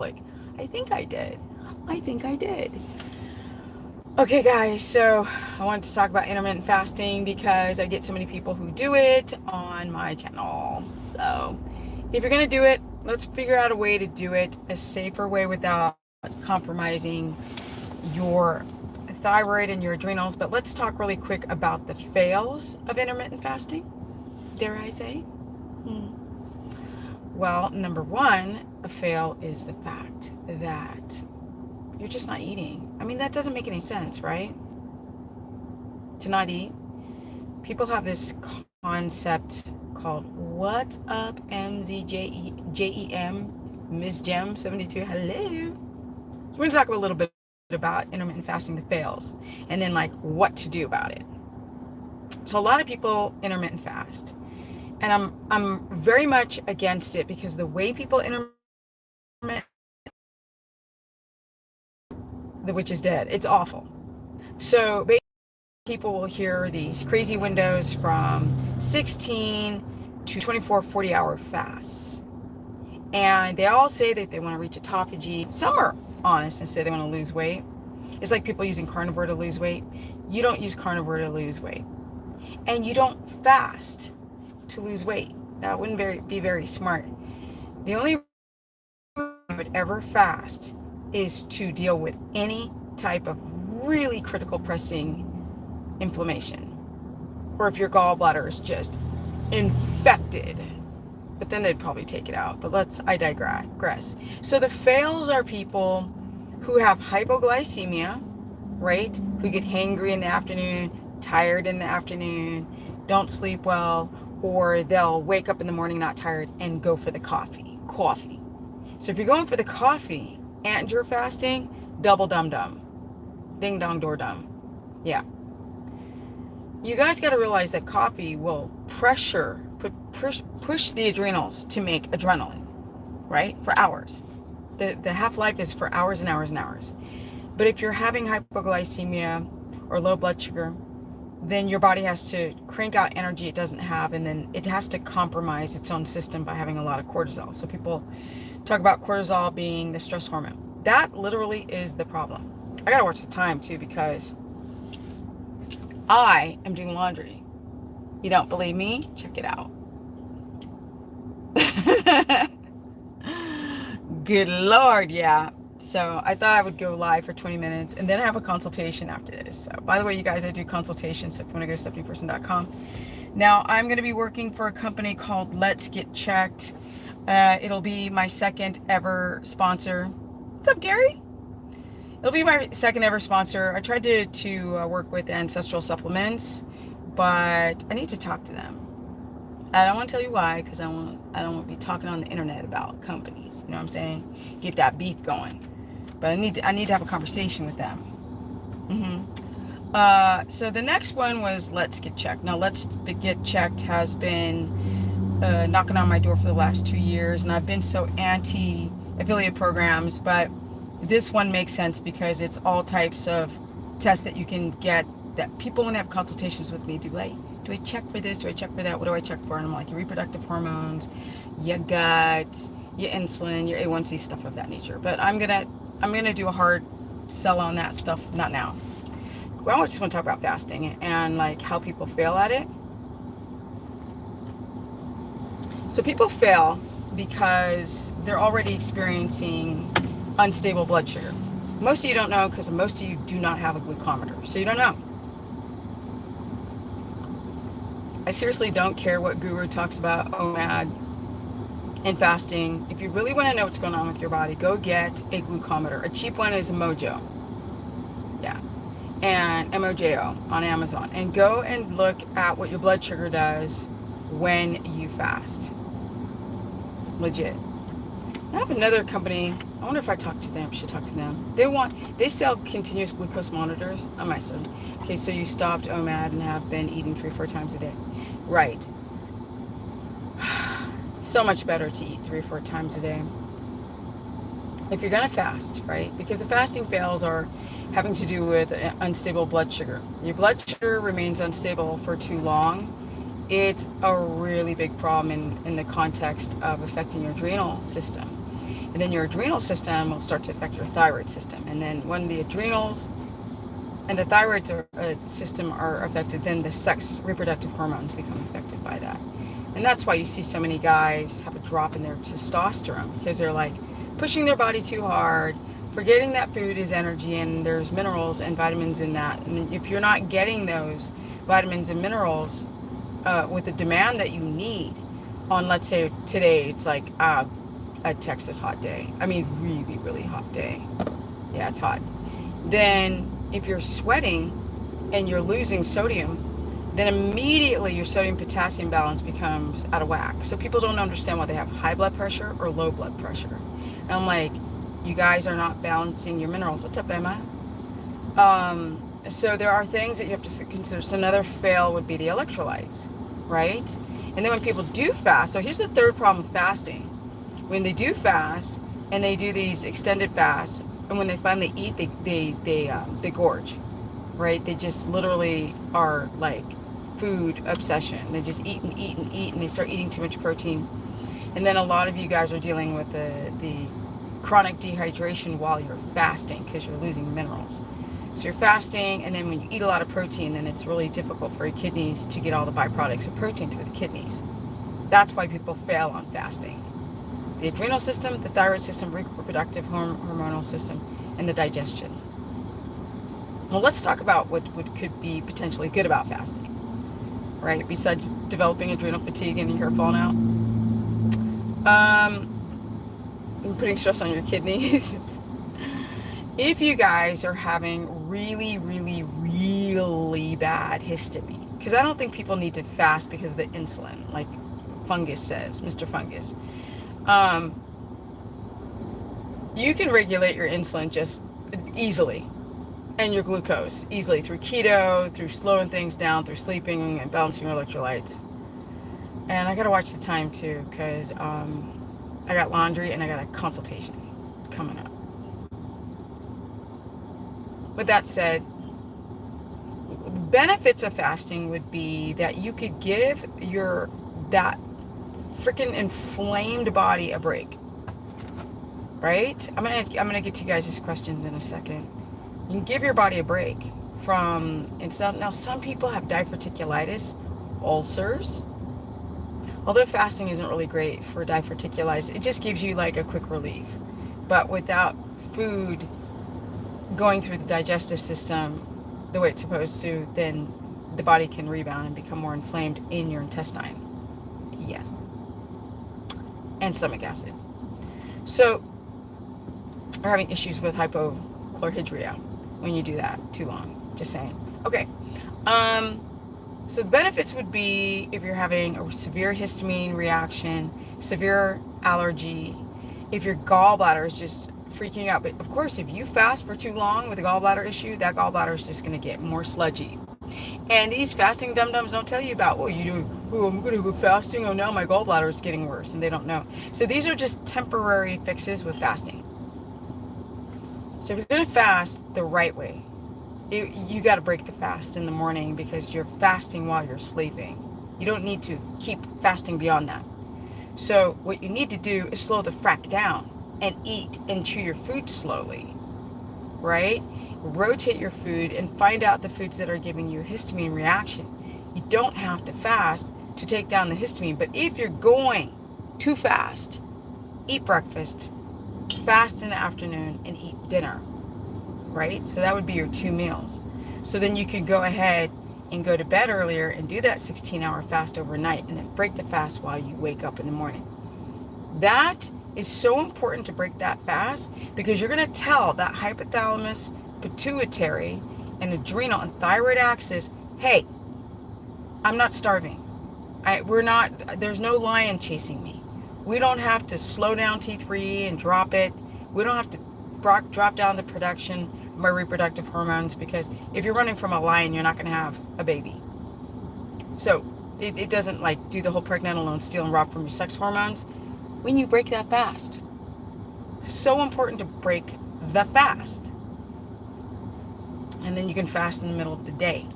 like, I think I did. I think I did. Okay, guys, so I wanted to talk about intermittent fasting because I get so many people who do it on my channel. So if you're going to do it, let's figure out a way to do it a safer way without compromising your thyroid and your adrenals. But let's talk really quick about the fails of intermittent fasting, dare I say. Well, number one, a fail is the fact that you're just not eating. I mean, that doesn't make any sense, right? To not eat. People have this concept called "What's up, MZJEM, Ms. Gem 72. Hello. We're going to talk a little bit about intermittent fasting, the fails, and then like what to do about it. So a lot of people intermittent fast, and I'm very much against it because the way people intermittent, the witch is dead. It's awful. So basically, people will hear these crazy windows from 16 to 24, 40-hour fasts. And they all say that they want to reach autophagy. Some are honest and say they want to lose weight. It's like people using carnivore to lose weight. You don't use carnivore to lose weight. And you don't fast to lose weight. That wouldn't be very smart. The only reason you would ever fast is to deal with any type of really critical pressing inflammation, or if your gallbladder is just infected, but then they'd probably take it out. But I digress. So the fails are people who have hypoglycemia, right? Who get hangry in the afternoon, tired in the afternoon, don't sleep well, or they'll wake up in the morning not tired and go for the coffee. So if you're going for the coffee and you're fasting, double dum-dum. Ding dong door dum. Yeah. You guys got to realize that coffee will push the adrenals to make adrenaline, right? For hours. The half-life is for hours and hours and hours. But if you're having hypoglycemia or low blood sugar, then your body has to crank out energy it doesn't have, and then it has to compromise its own system by having a lot of cortisol. So people talk about cortisol being the stress hormone. That literally is the problem. I gotta watch the time too because I am doing laundry. You don't believe me? Check it out. Good Lord, yeah. So I thought I would go live for 20 minutes and then have a consultation after this. So by the way, you guys, I do consultations. So if you want to go to stephanieperson.com. Now I'm going to be working for a company called Let's Get Checked. It'll be my second ever sponsor. What's up, Gary? It'll be my second ever sponsor. I tried to work with Ancestral Supplements, but I need to talk to them. I don't want to tell you why, because I don't want to be talking on the internet about companies. You know what I'm saying? Get that beef going. But I need to have a conversation with them. So the next one was Let's Get Checked. Now, Let's Get Checked has been knocking on my door for the last 2 years, and I've been so anti-affiliate programs, but this one makes sense because it's all types of tests that you can get that people, when they have consultations with me, do I check for this? Do I check for that? What do I check for? And I'm like, your reproductive hormones, your gut, your insulin, your A1C, stuff of that nature. But I'm gonna do a hard sell on that stuff, not now. Well, I just want to talk about fasting and like how people fail at it. So people fail because they're already experiencing unstable blood sugar. Most of you don't know because most of you do not have a glucometer, so you don't know. I seriously don't care what guru talks about OMAD and fasting. If you really want to know what's going on with your body, go get a glucometer. A cheap one is a Mojo. Yeah. And MOJO on Amazon. And go and look at what your blood sugar does when you fast. Legit. I have another company. I wonder if I should talk to them. They sell continuous glucose monitors. I might say, okay, so you stopped OMAD and have been eating 3-4 times a day. Right. So much better to eat 3-4 times a day. If you're going to fast, right? Because the fasting fails are having to do with unstable blood sugar. Your blood sugar remains unstable for too long. It's a really big problem in the context of affecting your adrenal system. And then your adrenal system will start to affect your thyroid system. And then when the adrenals and the thyroid system are affected, then the sex reproductive hormones become affected by that. And that's why you see so many guys have a drop in their testosterone, because they're like pushing their body too hard, forgetting that food is energy and there's minerals and vitamins in that. And if you're not getting those vitamins and minerals with the demand that you need on, let's say today, it's like a Texas hot day. I mean, really, really hot day. Yeah, it's hot. Then if you're sweating and you're losing sodium, then immediately your sodium potassium balance becomes out of whack. So people don't understand why they have high blood pressure or low blood pressure. And I'm like, you guys are not balancing your minerals. What's up, Emma? So there are things that you have to consider. So another fail would be the electrolytes, right? And then when people do fast, so here's the third problem with fasting. When they do fast and they do these extended fasts, and when they finally eat, they gorge, right? They just literally are like food obsession. They just eat and eat and eat, and they start eating too much protein. And then a lot of you guys are dealing with the chronic dehydration while you're fasting because you're losing minerals. So you're fasting, and then when you eat a lot of protein, then it's really difficult for your kidneys to get all the byproducts of protein through the kidneys. That's why people fail on fasting. The adrenal system, the thyroid system, reproductive hormonal system, and the digestion. Well, let's talk about what could be potentially good about fasting, right? Besides developing adrenal fatigue and your hair falling out, and putting stress on your kidneys. If you guys are having really, really, really bad histamine, because I don't think people need to fast because of the insulin, like Fungus says, Mr. Fungus. You can regulate your insulin just easily, and your glucose easily through keto, through slowing things down, through sleeping and balancing your electrolytes. And I gotta watch the time too, because I got laundry and I got a consultation coming up. With that said, the benefits of fasting would be that you could give that freaking inflamed body a break, right? I'm gonna get to you guys' questions in a second. You can give your body a break from, now some people have diverticulitis, ulcers. Although fasting isn't really great for diverticulitis, it just gives you like a quick relief. But without food going through the digestive system the way it's supposed to, then the body can rebound and become more inflamed in your intestine. Yes. And stomach acid. So we're having issues with hypochlorhydria when you do that too long. Just saying. Okay. So the benefits would be if you're having a severe histamine reaction, severe allergy, if your gallbladder is just freaking out. But of course, if you fast for too long with a gallbladder issue, that gallbladder is just going to get more sludgy. And these fasting dum-dums don't tell you about, well, I'm going to go fasting. Oh, now my gallbladder is getting worse, and they don't know. So these are just temporary fixes with fasting. So if you're going to fast the right way, you got to break the fast in the morning because you're fasting while you're sleeping. You don't need to keep fasting beyond that. So what you need to do is slow the frack down and eat and chew your food slowly, right? Rotate your food and find out the foods that are giving you a histamine reaction. You don't have to fast to take down the histamine, but if you're going to fast, eat breakfast, fast in the afternoon, and eat dinner, right? So that would be your 2 meals. So then you can go ahead and go to bed earlier and do that 16-hour fast overnight, and then break the fast while you wake up in the morning. That is so important to break that fast, because you're going to tell that hypothalamus, pituitary, and adrenal and thyroid axis, hey, I'm not starving. There's no lion chasing me. We don't have to slow down T3 and drop it. We don't have to drop down the production of my reproductive hormones, because if you're running from a lion, you're not going to have a baby. So it doesn't like do the whole pregnenolone, steal and rob from your sex hormones when you break that fast. So important to break the fast. And then you can fast in the middle of the day,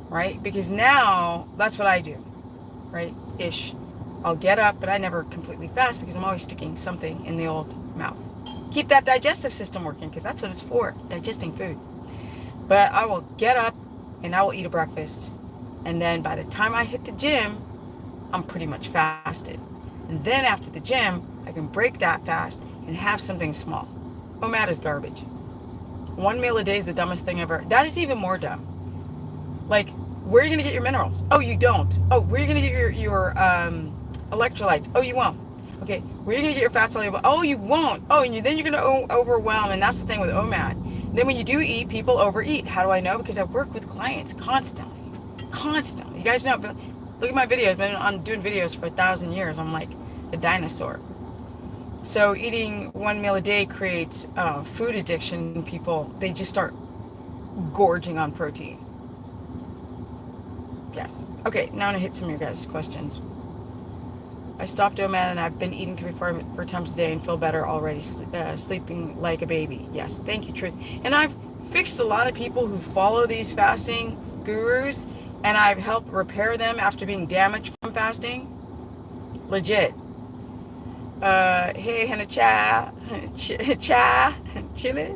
right? Because now that's what I do, right? I'll get up, but I never completely fast because I'm always sticking something in the old mouth. Keep that digestive system working because that's what it's for, digesting food. But I will get up and I will eat a breakfast. And then by the time I hit the gym, I'm pretty much fasted. And then after the gym, I can break that fast and have something small. OMAD is garbage. One meal a day is the dumbest thing ever. That is even more dumb. Like, where are you going to get your minerals? Oh, you don't. Oh, where are you going to get your electrolytes? Oh, you won't. Okay, where are you going to get your fat soluble? Oh, you won't. Oh, and then you're going to overwhelm. And that's the thing with OMAD. Then when you do eat, people overeat. How do I know? Because I work with clients constantly. Constantly. You guys know, look at my videos. I'm doing videos for 1,000 years. I'm like a dinosaur. So eating one meal a day creates food addiction in people. They just start gorging on protein. Yes. Okay, now I'm going to hit some of your guys' questions. I stopped OMAD and I've been eating 3-4 times a day and feel better already, sleeping like a baby. Yes, thank you, Truth. And I've fixed a lot of people who follow these fasting gurus, and I've helped repair them after being damaged from fasting. Legit. Hey, Hannah Chile.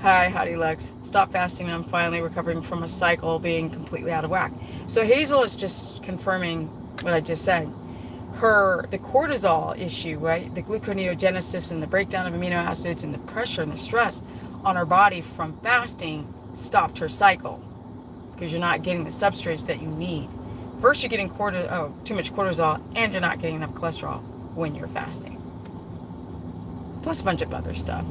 Hi, Hottie Lux. Stop fasting and I'm finally recovering from a cycle being completely out of whack. So Hazel is just confirming what I just said. The cortisol issue, right? The gluconeogenesis and the breakdown of amino acids and the pressure and the stress on her body from fasting stopped her cycle because you're not getting the substrates that you need. First, you're getting too much cortisol, and you're not getting enough cholesterol when you're fasting. Plus a bunch of other stuff.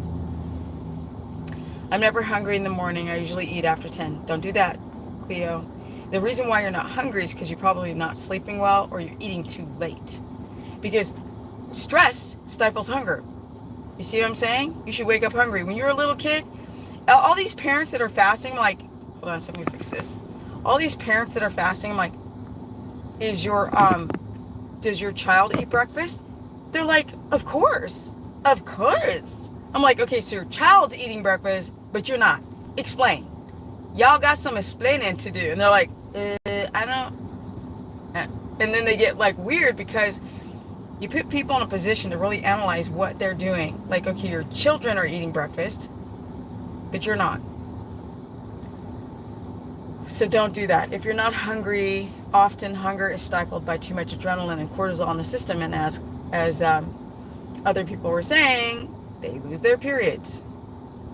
I'm never hungry in the morning. I usually eat after 10. Don't do that, Cleo. The reason why you're not hungry is because you're probably not sleeping well or you're eating too late. Because stress stifles hunger. You see what I'm saying? You should wake up hungry. When you're a little kid, all these parents that are fasting, I'm like, hold on, let me fix this. All these parents that are fasting, I'm like, does your child eat breakfast? They're like, of course. Of course. I'm like, okay, so your child's eating breakfast, but you're not. Explain. Y'all got some explaining to do. And they're like, I don't. And then they get like weird because you put people in a position to really analyze what they're doing. Like, okay, your children are eating breakfast, but you're not. So don't do that. If you're not hungry, often hunger is stifled by too much adrenaline and cortisol in the system. And as other people were saying, they lose their periods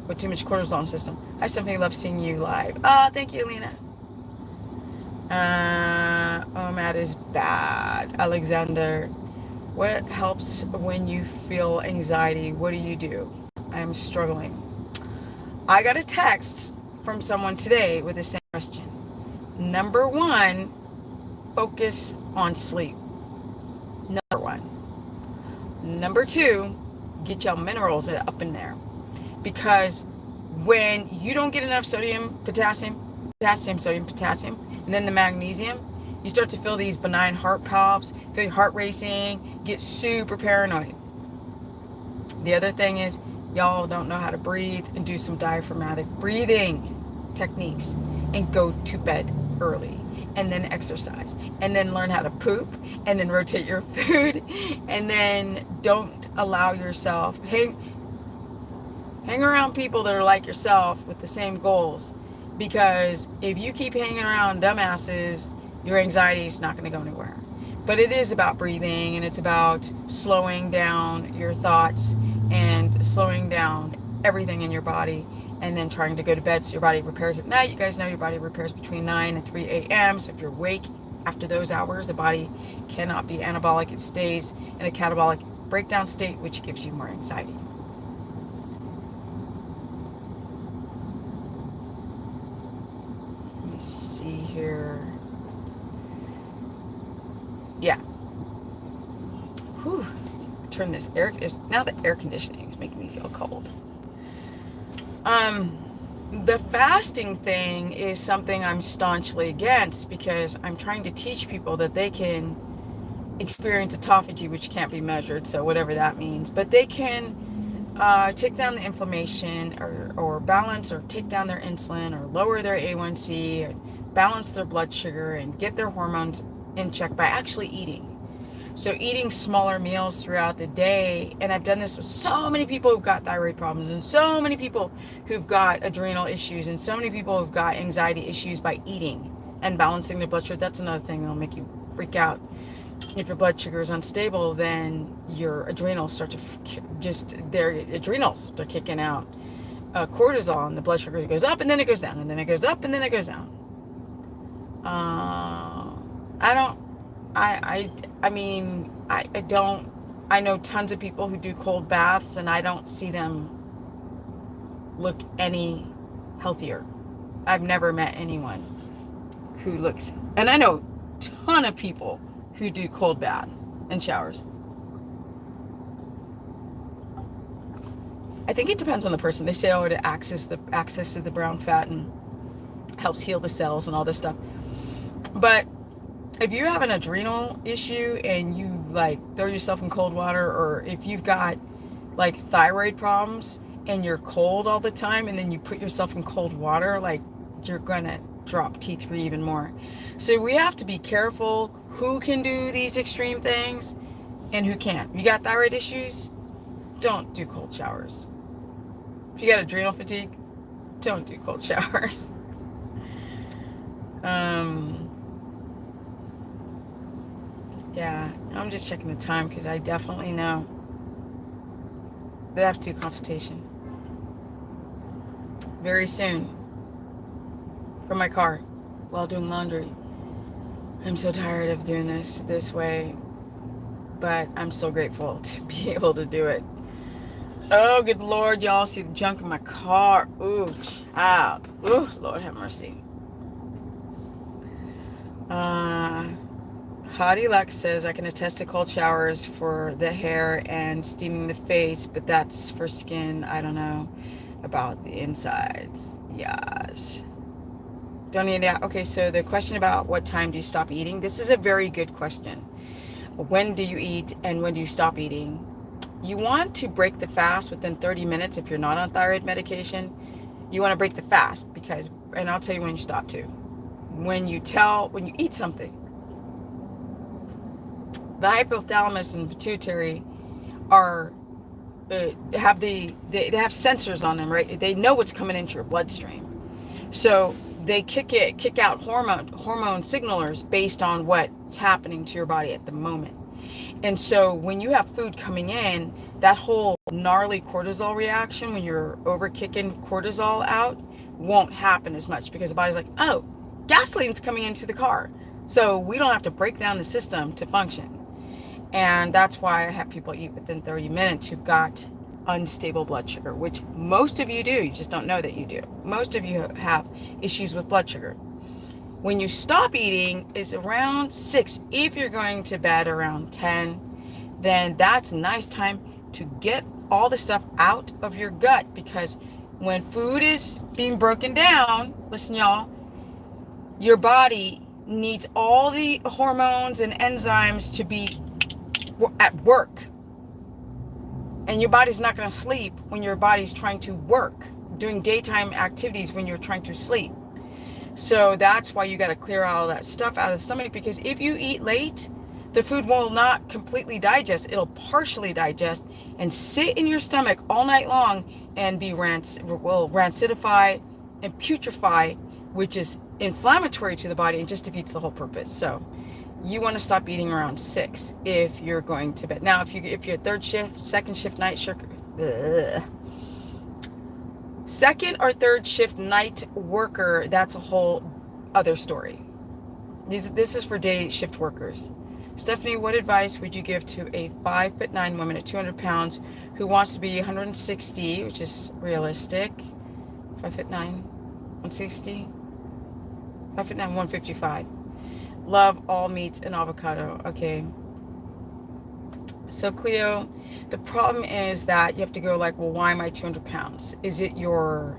with too much cortisol in the system. I simply love seeing you live. Thank you, Lena. OMAD is bad. Alexander, what helps when you feel anxiety? What do you do? I am struggling. I got a text from someone today with the same question. Number one, focus on sleep. Number one. Number two, get your minerals up in there. Because when you don't get enough sodium, potassium, and then the magnesium, you start to feel these benign heart palps, feel your heart racing, get super paranoid. The other thing is, y'all don't know how to breathe and do some diaphragmatic breathing techniques and go to bed early and then exercise and then learn how to poop and then rotate your food and then don't allow yourself hang around people that are like yourself with the same goals, because if you keep hanging around dumbasses, your anxiety is not going to go anywhere. But it is about breathing, and it's about slowing down your thoughts and slowing down everything in your body, and then trying to go to bed so your body repairs at night. You guys know your body repairs between 9 and 3 a.m. So if you're awake after those hours, the body cannot be anabolic. It stays in a catabolic breakdown state, which gives you more anxiety. Let me see here. Yeah. Whew. Turn this now the air conditioning is making me feel cold. The fasting thing is something I'm staunchly against, because I'm trying to teach people that they can experience autophagy, which can't be measured, so whatever that means, but they can take down the inflammation or balance or take down their insulin or lower their A1C, or balance their blood sugar and get their hormones in check by actually eating. So eating smaller meals throughout the day, and I've done this with so many people who've got thyroid problems, and so many people who've got adrenal issues, and so many people who've got anxiety issues by eating and balancing their blood sugar. That's another thing that'll make you freak out. If your blood sugar is unstable, then your adrenals start to their adrenals are kicking out cortisol, and the blood sugar goes up and then it goes down, and then it goes up and then it goes down. I don't, I mean, I don't, I know tons of people who do cold baths, and I don't see them look any healthier. I've never met anyone who looks, and I know a ton of people who do cold baths and showers. I think it depends on the person. They say, oh, it accesses the brown fat and helps heal the cells and all this stuff. But if you have an adrenal issue and you like throw yourself in cold water, or if you've got like thyroid problems and you're cold all the time, and then you put yourself in cold water, like you're gonna drop T3 even more. So we have to be careful who can do these extreme things and who can't. If you got thyroid issues, don't do cold showers. If you got adrenal fatigue, don't do cold showers. Yeah, I'm just checking the time because I definitely know that I have to do consultation very soon from my car while doing laundry. I'm so tired of doing this way, but I'm so grateful to be able to do it. Oh, good Lord, y'all see the junk in my car. Ooh, child. Ooh, Lord have mercy. Hottie Lex says, I can attest to cold showers for the hair and steaming the face, but that's for skin. I don't know about the insides. Yes. Don't need that. Okay, so the question about what time do you stop eating? This is a very good question. When do you eat and when do you stop eating? You want to break the fast within 30 minutes if you're not on thyroid medication. You want to break the fast because, and I'll tell you when you stop too. When you eat something, the hypothalamus and pituitary are they have sensors on them, right? They know what's coming into your bloodstream, so they kick out hormone signalers based on what's happening to your body at the moment. And so when you have food coming in, that whole gnarly cortisol reaction, when you're over kicking cortisol out, won't happen as much because the body's like, oh, gasoline's coming into the car, so we don't have to break down the system to function. And that's why I have people eat within 30 minutes who've got unstable blood sugar, which most of you do. You just don't know that you do. Most of you have issues with blood sugar. When you stop eating is around 6. If you're going to bed around 10, then that's a nice time to get all the stuff out of your gut, because when food is being broken down, listen y'all, your body needs all the hormones and enzymes to be at work. And your body's not going to sleep when your body's trying to work, doing daytime activities when you're trying to sleep. So that's why you got to clear all that stuff out of the stomach, because if you eat late, the food will not completely digest. It'll partially digest and sit in your stomach all night long and will rancidify and putrefy, which is inflammatory to the body and just defeats the whole purpose. So you want to stop eating around 6 if you're going to bed. Now, if you're third shift, second shift night, second or third shift night worker, that's a whole other story. This is for day shift workers. Stephanie, what advice would you give to a 5'9" woman at 200 pounds who wants to be 160, which is realistic? 5'9", 160, 5'9", 155. Love all meats and avocado. Okay. So Cleo, the problem is that you have to go like, well, why am I 200 pounds? Is it your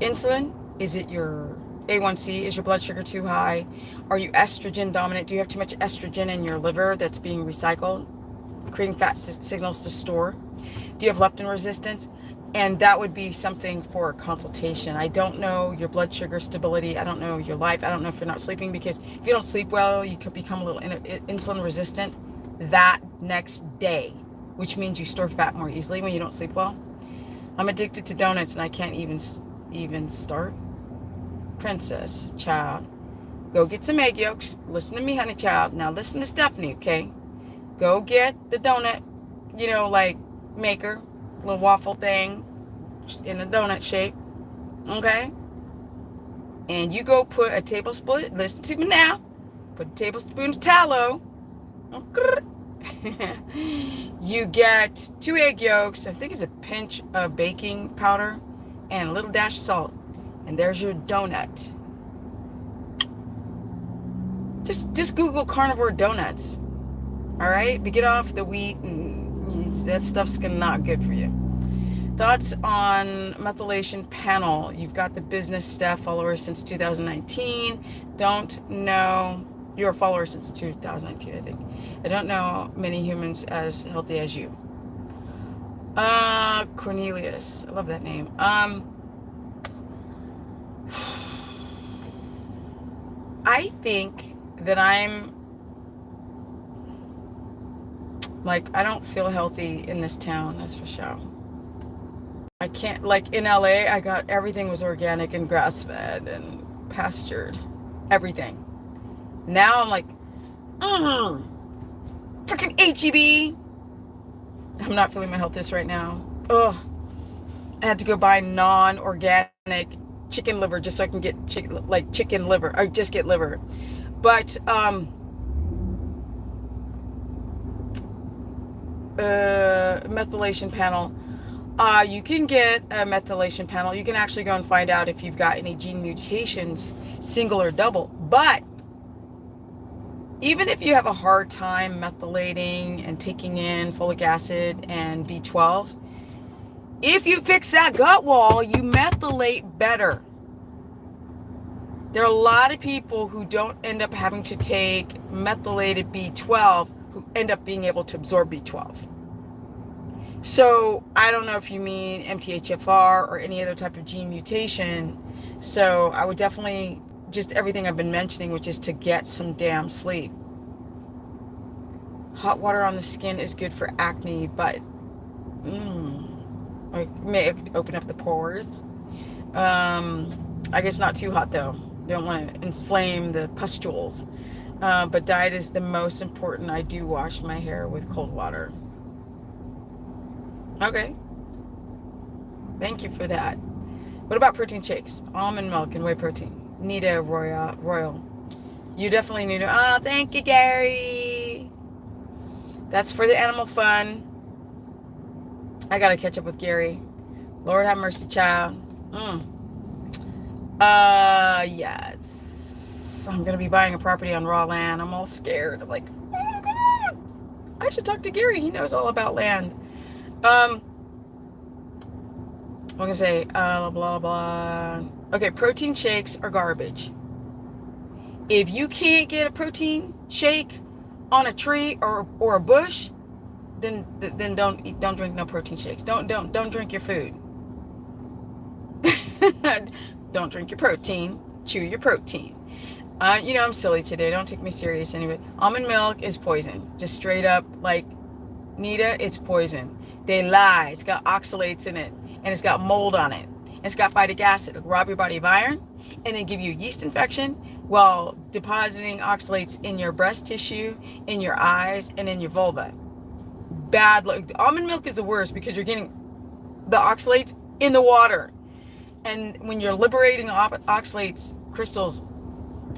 insulin? Is it your A1C? Is your blood sugar too high? Are you estrogen dominant? Do you have too much estrogen in your liver that's being recycled, creating fat signals to store? Do you have leptin resistance? And that would be something for a consultation. I don't know your blood sugar stability. I don't know your life. I don't know if you're not sleeping, because if you don't sleep well, you could become a little insulin resistant. that next day, which means you store fat more easily when you don't sleep well. I'm addicted to donuts and I can't even start. Princess, child, go get some egg yolks. Listen to me, honey child. Now listen to Stephanie, okay? Go get the donut, like maker, little waffle thing in a donut shape, okay? And you go put a tablespoon, listen to me now, put a tablespoon of tallow. You get 2 egg yolks, I think it's a pinch of baking powder, and a little dash of salt. And there's your donut. Just Google carnivore donuts. All right? But get off the wheat, and that stuff's not good for you. Thoughts on methylation panel. You've got the business staff followers since 2019. Don't know. You're a follower since 2019, I think. I don't know many humans as healthy as you. Cornelius. I love that name. I think that I'm I don't feel healthy in this town, that's for sure. I can't, in LA, I got everything was organic and grass fed and pastured. Everything. Now I'm like, freaking HEB. I'm not feeling my healthiest right now. Ugh. I had to go buy non-organic chicken liver just so I can get chicken liver, or just get liver. But methylation panel. You can get a methylation panel. You can actually go and find out if you've got any gene mutations, single or double. But even if you have a hard time methylating and taking in folic acid and B12, if you fix that gut wall, you methylate better. There are a lot of people who don't end up having to take methylated B12 who end up being able to absorb B12. So I don't know if you mean MTHFR or any other type of gene mutation. So I would definitely, just everything I've been mentioning, which is to get some damn sleep. Hot water on the skin is good for acne, but it may open up the pores. I guess not too hot though. Don't want to inflame the pustules. But diet is the most important. I do wash my hair with cold water. Okay. Thank you for that. What about protein shakes? Almond milk and whey protein. Nita Royal. You definitely need to. Oh, thank you, Gary. That's for the animal fun. I got to catch up with Gary. Lord have mercy, child. Yes. I'm going to be buying a property on raw land. I'm all scared. I'm like, oh my God. I should talk to Gary. He knows all about land. I'm going to say, blah, blah, blah. Okay, protein shakes are garbage. If you can't get a protein shake on a tree or a bush, then don't drink no protein shakes. Don't drink your food. Don't drink your protein. Chew your protein. I'm silly today. Don't take me serious anyway. Almond milk is poison. Just straight up, Nita, it's poison. They lie. It's got oxalates in it, and it's got mold on it, and it's got phytic acid. It'll rob your body of iron, and then give you a yeast infection while depositing oxalates in your breast tissue, in your eyes, and in your vulva. Bad. Almond milk is the worst because you're getting the oxalates in the water, and when you're liberating oxalates crystals,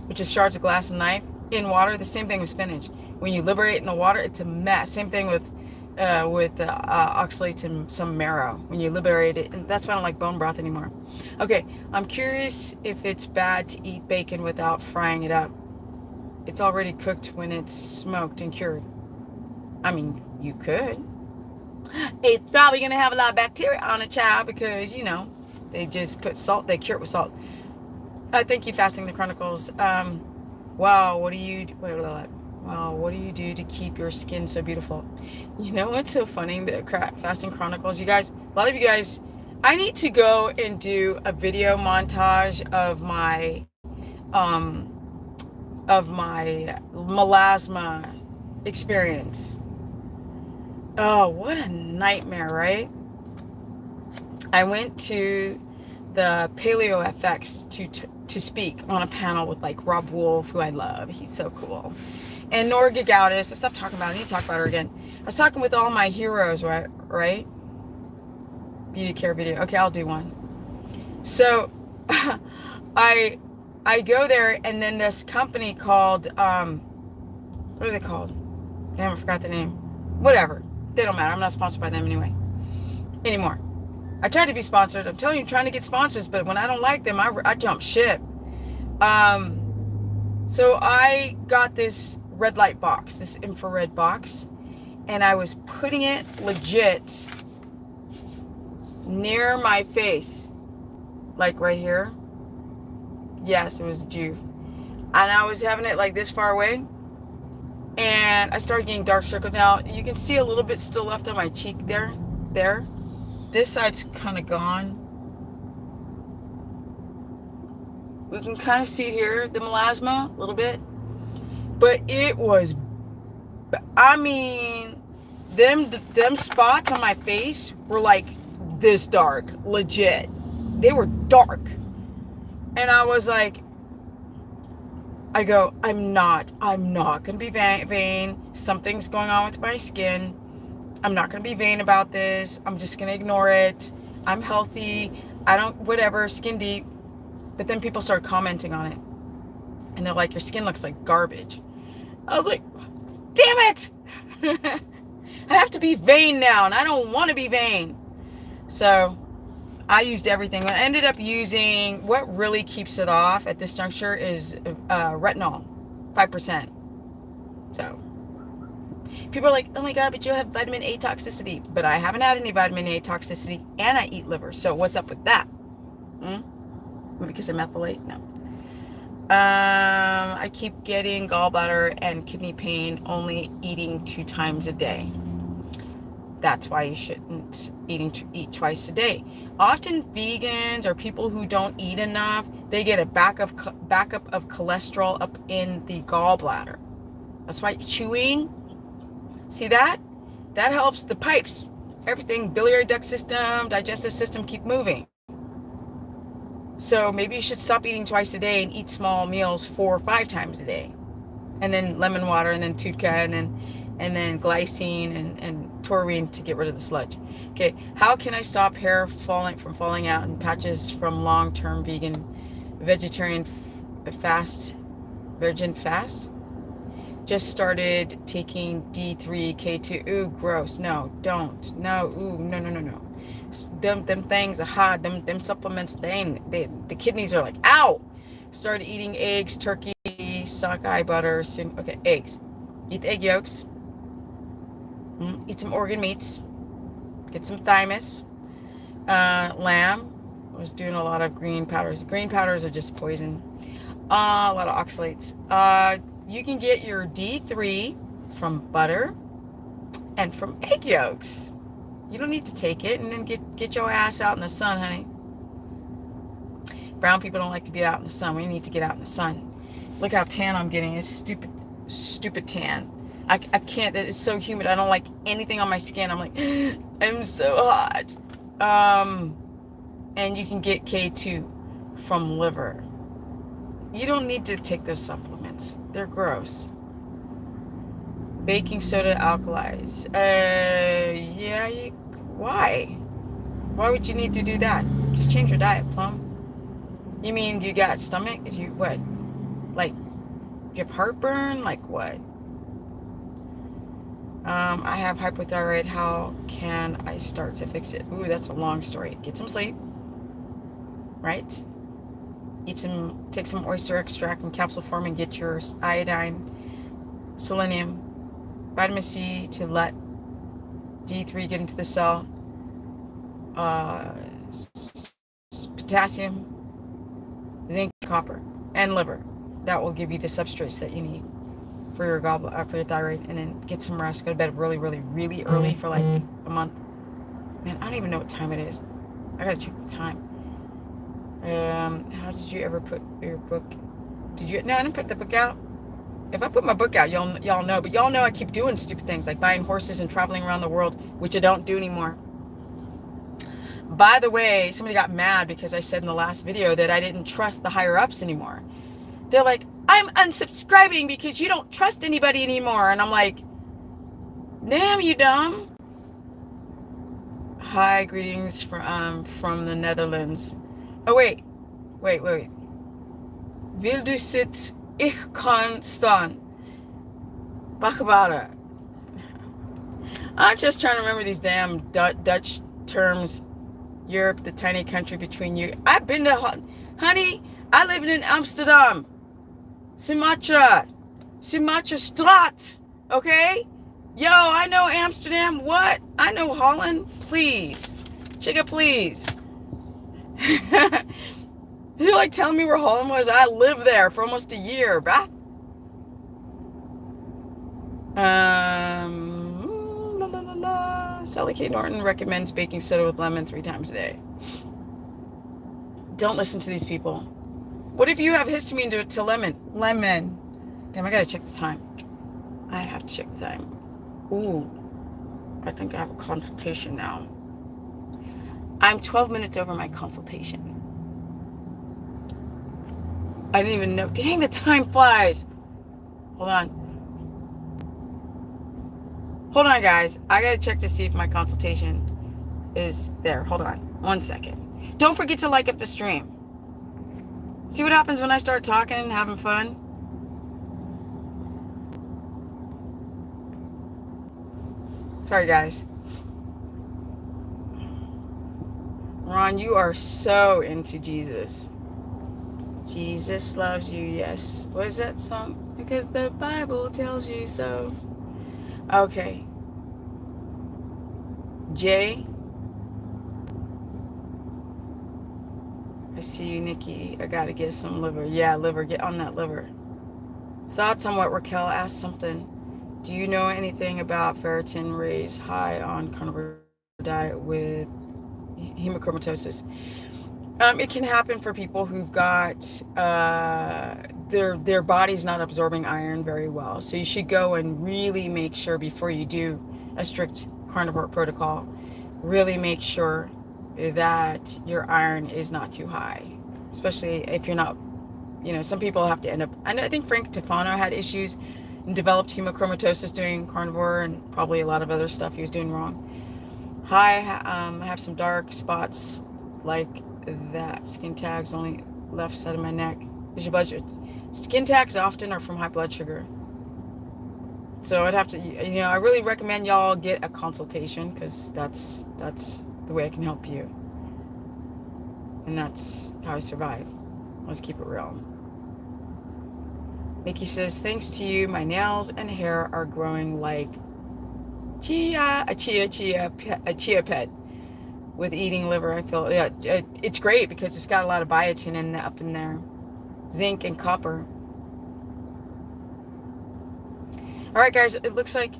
which is shards of glass and knife, in water, the same thing with spinach. When you liberate in the water, it's a mess. Same thing with oxalates in some marrow. When you liberate it, and that's why I don't like bone broth anymore. Okay, I'm curious if it's bad to eat bacon without frying it up. It's already cooked when it's smoked and cured. I mean, you could. It's probably going to have a lot of bacteria on it, child, because, they just put salt, they cure it with salt. Thank you, Fasting the Chronicles. Wow, what do you do to keep your skin so beautiful? You know what's so funny? The Fasting Chronicles, you guys, a lot of you guys, I need to go and do a video montage of my melasma experience. Oh, what a nightmare, right? I went to the Paleo FX to speak on a panel with like Rob Wolf, who I love. He's so cool. And Nora Gagaudis. I stopped talking about her. I need to talk about her again. I was talking with all my heroes, right? Beauty care video. Okay, I'll do one. So I go there, and then this company called what are they called? Damn, I forgot the name. Whatever. They don't matter. I'm not sponsored by them anymore. I tried to be sponsored. I'm telling you, I'm trying to get sponsors, but when I don't like them, I jump ship. So I got this red light box, this infrared box, and I was putting it legit near my face, like right here. Yes, it was Juve. And I was having it like this far away, and I started getting dark circles. Now you can see a little bit still left on my cheek there. This side's kind of gone. We can kind of see here the melasma a little bit, but it was, I mean, them spots on my face were like this dark, legit. They were dark. And I was like, I go, I'm not gonna be vain. Something's going on with my skin. I'm not gonna be vain about this. I'm just gonna ignore it. I'm healthy. I don't, whatever, skin deep. But then people started commenting on it, and they're like, your skin looks like garbage. I was like, damn it. I have to be vain now, and I don't want to be vain. So I used everything. I ended up using, what really keeps it off at this juncture is retinol, 5%. So people are like, oh my God, but you have vitamin A toxicity. But I haven't had any vitamin A toxicity, and I eat liver. So what's up with that? Because of methylate? No. I keep getting gallbladder and kidney pain only eating 2 times a day. That's why you shouldn't eat twice a day. Often vegans or people who don't eat enough, they get a backup of cholesterol up in the gallbladder. That's why chewing, see that? That helps the pipes, everything, biliary duct system, digestive system keep moving. So maybe you should stop eating twice a day and eat small meals 4 or 5 times a day. And then lemon water, and then TUDCA, and then glycine and taurine to get rid of the sludge. Okay, how can I stop hair from falling out and patches from long-term vegetarian fast? Just started taking D3, Keto. Ooh, gross. No, don't. No, ooh, no. Them things are hot. Them supplements, the kidneys are like, ow. Started eating eggs, turkey, sockeye butter. Okay, eggs. Eat the egg yolks. Eat some organ meats. Get some thymus. Lamb. I was doing a lot of green powders. Green powders are just poison. A lot of oxalates. You can get your D3 from butter and from egg yolks. You don't need to take it, and then get your ass out in the sun, honey. Brown people don't like to get out in the sun. We need to get out in the sun. Look how tan I'm getting. It's stupid tan. I can't. It's so humid. I don't like anything on my skin. I'm like, I'm so hot. And you can get K2 from liver. You don't need to take those supplements. They're gross. Baking soda alkalis. Yeah, why? Why would you need to do that? Just change your diet, Plum. You mean you got stomach? You what? Like, you have heartburn? Like what? I have hypothyroid. How can I start to fix it? Ooh, that's a long story. Get some sleep. Right? Take some oyster extract in capsule form and get your iodine, selenium, vitamin C to let D3 get into the cell, potassium, zinc, copper, and liver. That will give you the substrates that you need for your for your thyroid. And then get some rest. Go to bed really early for like a month. Man, I don't even know what time it is. I gotta check the time. How did you ever put your book? No, I didn't put the book out. If I put my book out, y'all know. But y'all know I keep doing stupid things like buying horses and traveling around the world, which I don't do anymore. By the way, somebody got mad because I said in the last video that I didn't trust the higher ups anymore. They're like, I'm unsubscribing because you don't trust anybody anymore. And I'm like, damn, you dumb. Hi, greetings from the Netherlands. Oh, wait. Wil du sit? Ik kan staan. Bakabara. I'm just trying to remember these damn Dutch terms. Europe, the tiny country between you. I've been to, honey, I live in Amsterdam. Sumatra Straat. Okay? Yo, I know Amsterdam. What? I know Holland. Please. Chicka, please. You're like telling me where Holland was? I lived there for almost a year, bruh. Sally K. Norton recommends baking soda with lemon 3 times a day. Don't listen to these people. What if you have histamine to lemon? Lemon. Damn, I gotta check the time. I have to check the time. Ooh, I think I have a consultation now. I'm 12 minutes over my consultation. I didn't even know. Dang, the time flies. Hold on, guys. I gotta check to see if my consultation is there. Hold on. 1 second. Don't forget to like up the stream. See what happens when I start talking and having fun? Sorry, guys. Ron, you are so into Jesus. Jesus loves you, yes. What is that song? Because the Bible tells you so. Okay. Jay. I see you, Nikki. I gotta get some liver. Yeah, liver. Get on that liver. Thoughts on what Raquel asked something. Do you know anything about ferritin raised high on carnivore diet with hemochromatosis? It can happen for people who've got their body's not absorbing iron very well. So you should go and really make sure before you do a strict carnivore protocol, really make sure that your iron is not too high, especially if you're not, some people have to end up, I think Frank Tefano had issues and developed hemochromatosis doing carnivore and probably a lot of other stuff he was doing wrong. I have some dark spots like that. Skin tags only left side of my neck. Is your blood sugar? Skin tags often are from high blood sugar. So I'd have to, I really recommend y'all get a consultation because that's the way I can help you. And that's how I survive. Let's keep it real. Mickey says, thanks to you, my nails and hair are growing like a chia pet. With eating liver, I feel, it's great because it's got a lot of biotin up in there. Zinc and copper. All right, guys, it looks like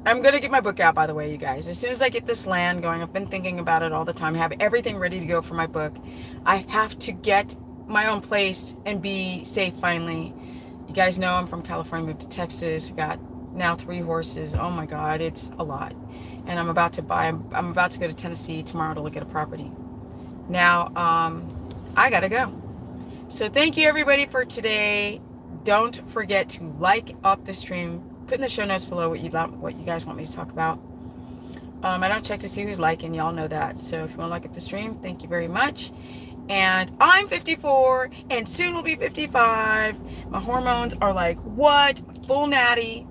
I'm going to get my book out, by the way, you guys. As soon as I get this land going, I've been thinking about it all the time. I have everything ready to go for my book. I have to get my own place and be safe finally. You guys know I'm from California, moved to Texas. I got now 3 horses. Oh my God, it's a lot. And I'm about to go to Tennessee tomorrow to look at a property. Now, I gotta go. So thank you everybody for today. Don't forget to like up the stream. Put in the show notes below what you guys want me to talk about. I don't check to see who's liking. Y'all know that. So if you want to like up the stream, thank you very much. And I'm 54 and soon will be 55. My hormones are like, what? Full natty.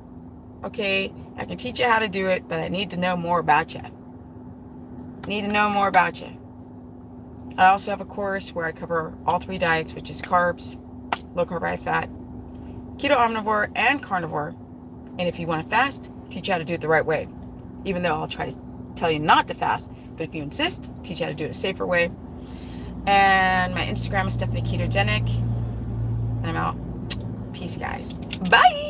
Okay, I can teach you how to do it, but I need to know more about you. I also have a course where I cover all 3 diets, which is carbs, low carb, high fat, keto, omnivore, and carnivore. And if you want to fast, teach you how to do it the right way. Even though I'll try to tell you not to fast, but if you insist, teach you how to do it a safer way. And my Instagram is Stephanie Ketogenic. And I'm out. Peace, guys. Bye.